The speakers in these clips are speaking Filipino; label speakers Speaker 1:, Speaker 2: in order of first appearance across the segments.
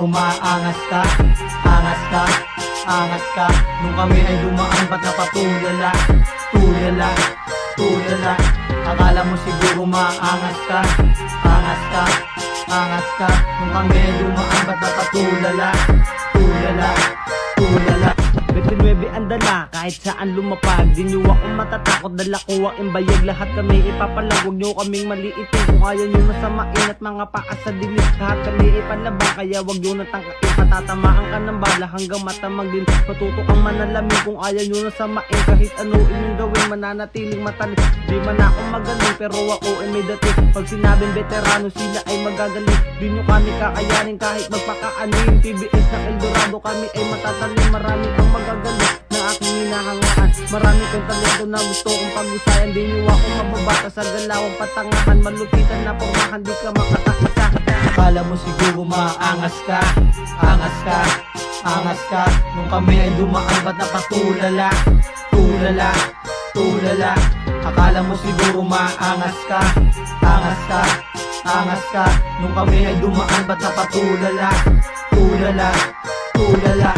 Speaker 1: siguro maangas ka. Angas ka, angas ka. Nung kami ay dumaan ba't napatulala? Tulala, tulala. Akala mo siguro maangas ka. Angas ka, angas ka. Nung kami ay dumaan ba't napatulala? Tulala, tulala.
Speaker 2: 29 ang dala, kahit saan lumapag. Di nyo ako matatakot, dala ko ang imbayag. Lahat kami ipapalag, huwag nyo kaming maliitin. Kung ayaw nyo masamain at mga paa sa dilim. Lahat kami ipalabang, kaya huwag nyo natangkain. Patatamaan ka ng bala hanggang mata magdil. Matuto kang manalamin kung ayaw nyo nasamain. Kahit ano inyong gawin, mananatiling matalim. Di man ako magaling, pero ako ay may dating. Pag sinabing veterano, sila ay magagaling. Di nyo kami kakayanin kahit magpakaanin. PBS na Eldorado, kami ay matatalim. Marami ang magagaling na aking hinahangaan. Marami kong talento na gusto kong pag-usayan. Di nyo ako mababata sa galawang patangahan. Malupitan na pormahan, di ka makakaisa.
Speaker 1: Akala mo siguro maangas ka. Angas ka, angas ka. Nung kami ay dumaan ba't napatulala? Tulala, tulala. Akala mo siguro maangas ka. Angas ka, angas ka. Nung kami ay dumaan ba't napatulala? Tulala, tulala.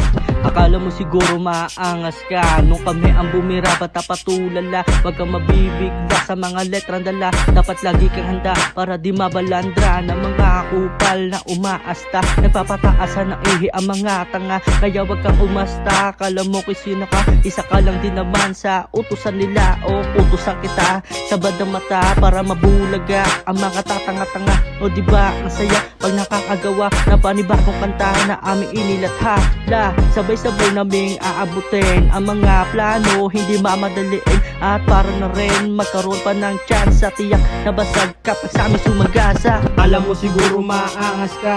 Speaker 2: Akala mo siguro maangas ka. Nung kami ang bumira, ba't napatulala? Huwag kang mabibigla sa mga letrang dala. Dapat lagi kang handa para di mabalandra ng mga kupal na umaasta. Nagpapataasan ng ihi ang mga tanga, kaya huwag kang umasta. Akala mo kung sino ka, isa ka lang din naman sa utusan nila o utusan kita. Sabad ang mata para mabulaga ang mga tatanga-tanga. O diba ang saya pag nakakagawa na panibagong kanta na aming inilathala. Sabay-sabay naming aabutin ang mga plano, hindi mamadaliin. At para na rin magkaroon pa ng chance sa tiyak na basag kapag sa amin sumagasa.
Speaker 1: Alam mo siguro maangas ka.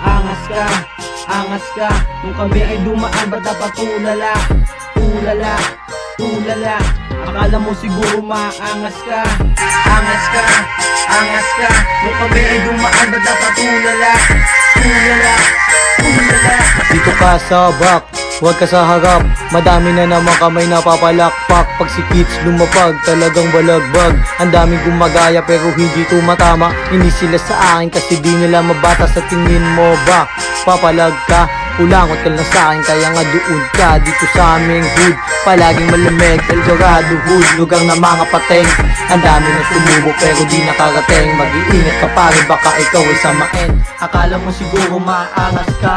Speaker 1: Angas ka, angas ka. Nung kami ay dumaan ba't napatulala? Tulala, tulala. Akala mo siguro maangas ka. Angas ka, angas ka. Nung kami ay dumaan ba't napatulala? Tulala, tulala. Dito ka sa back, huwag ka sa harap. Madami na naman kamay napapalakpak. Pag si kids lumapag, talagang balagbag. Ang daming gumagaya pero hindi tumatama. Hindi sila sa akin kasi di nila mabata. Sa tingin mo ba, papalag ka? Ulangot ka lang sa akin kaya nga doon ka. Dito sa aming hood, palaging malamig. Eldorado hood, lugar na mga pateng. Ang dami na sumubo pero di nakarating. Mag-iingat ka pare, baka ikaw ay samain. Akala mo siguro maangas ka.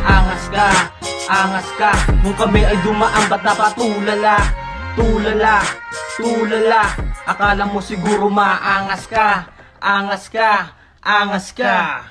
Speaker 1: Angas ka, angas ka. Nung kami ay dumaan ba't napatulala? Tulala, tulala. Akala mo siguro maangas ka. Angas ka, angas ka.